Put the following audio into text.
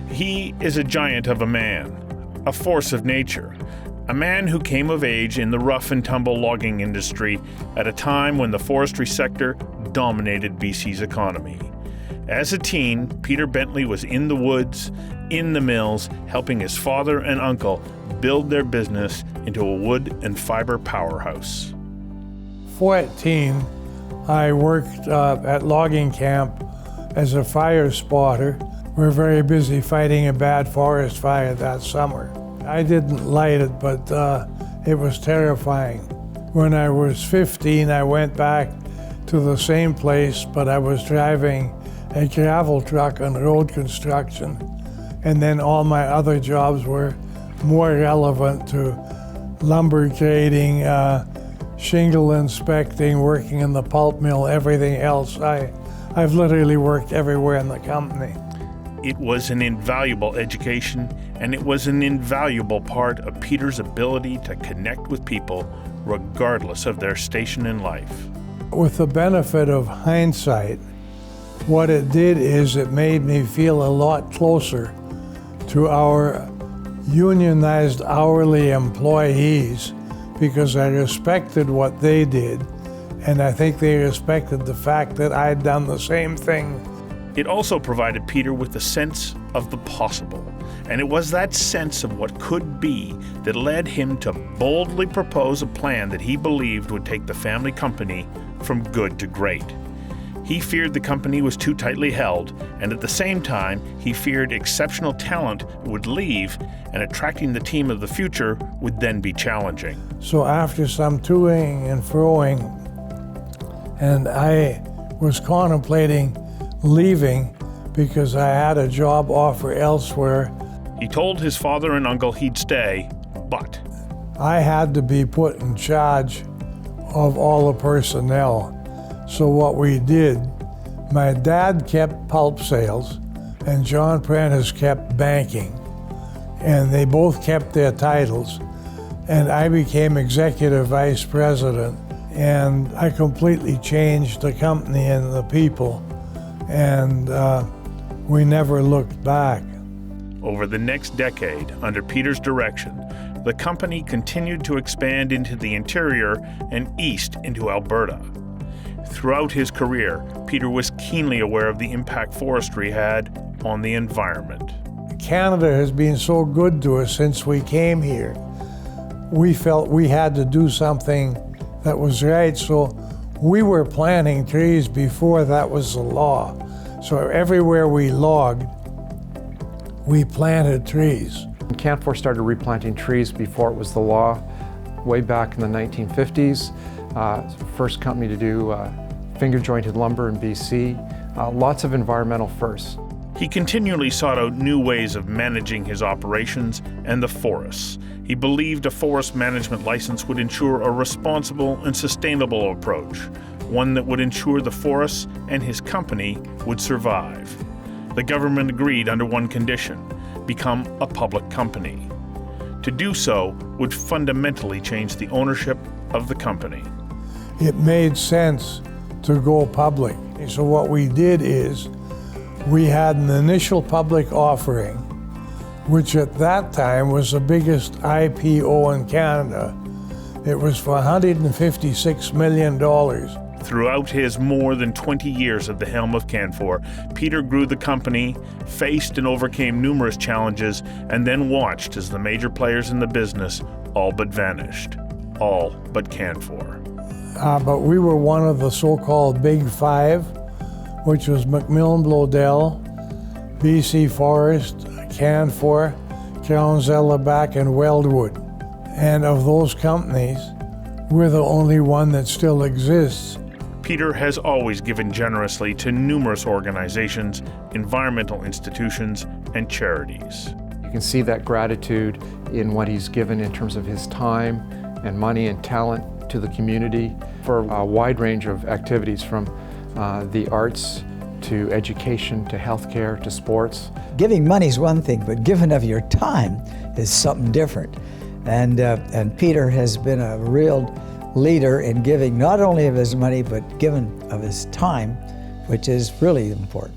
He is a giant of a man, a force of nature, a man who came of age in the rough and tumble logging industry at a time when the forestry sector dominated BC's economy. As a teen, Peter Bentley was in the woods, in the mills, helping his father and uncle build their business into a wood and fiber powerhouse. 14, I worked at logging camp as a fire spotter. We were very busy fighting a bad forest fire that summer. I didn't light it, but it was terrifying. When I was 15, I went back to the same place, but I was driving a gravel truck on road construction. And then all my other jobs were more relevant to lumber grading, shingle inspecting, working in the pulp mill, everything else. I've literally worked everywhere in the company. It was an invaluable education, and it was an invaluable part of Peter's ability to connect with people regardless of their station in life. With the benefit of hindsight, what it did is it made me feel a lot closer to our unionized hourly employees because I respected what they did, and I think they respected the fact that I'd done the same thing. It also provided Peter with a sense of the possible, and it was that sense of what could be that led him to boldly propose a plan that he believed would take the family company from good to great. He feared the company was too tightly held, and at the same time, he feared exceptional talent would leave, and attracting the team of the future would then be challenging. So after some toing and froing, and I was contemplating leaving because I had a job offer elsewhere. He told his father and uncle he'd stay, but I had to be put in charge of all the personnel. So what we did, my dad kept pulp sales and John Prentice kept banking. And they both kept their titles. And I became executive vice president. And I completely changed the company and the people. And we never looked back. Over the next decade, under Peter's direction, the company continued to expand into the interior and east into Alberta. Throughout his career, Peter was keenly aware of the impact forestry had on the environment. Canada has been so good to us since we came here. We felt we had to do something that was right, so we were planting trees before that was the law. So everywhere we logged, we planted trees. Canfor started replanting trees before it was the law, way back in the 1950s. First company to do finger-jointed lumber in BC. Lots of environmental firsts. He continually sought out new ways of managing his operations and the forests. He believed a forest management license would ensure a responsible and sustainable approach, one that would ensure the forests and his company would survive. The government agreed under one condition: become a public company. To do so would fundamentally change the ownership of the company. It made sense to go public. So what we did is we had an initial public offering, which at that time was the biggest IPO in Canada. It was for $156 million. Throughout his more than 20 years at the helm of Canfor, Peter grew the company, faced and overcame numerous challenges, and then watched as the major players in the business all but vanished. All but Canfor. But we were one of the so-called Big Five, which was Macmillan Bloedel, BC Forest, Canfor, Crown-Zellerbach, and Weldwood. And of those companies, we're the only one that still exists. Peter has always given generously to numerous organizations, environmental institutions, and charities. You can see that gratitude in what he's given in terms of his time and money and talent to the community for a wide range of activities, from the arts to education to healthcare to sports. Giving money is one thing, but giving of your time is something different. And Peter has been a real leader in giving not only of his money, but giving of his time, which is really important.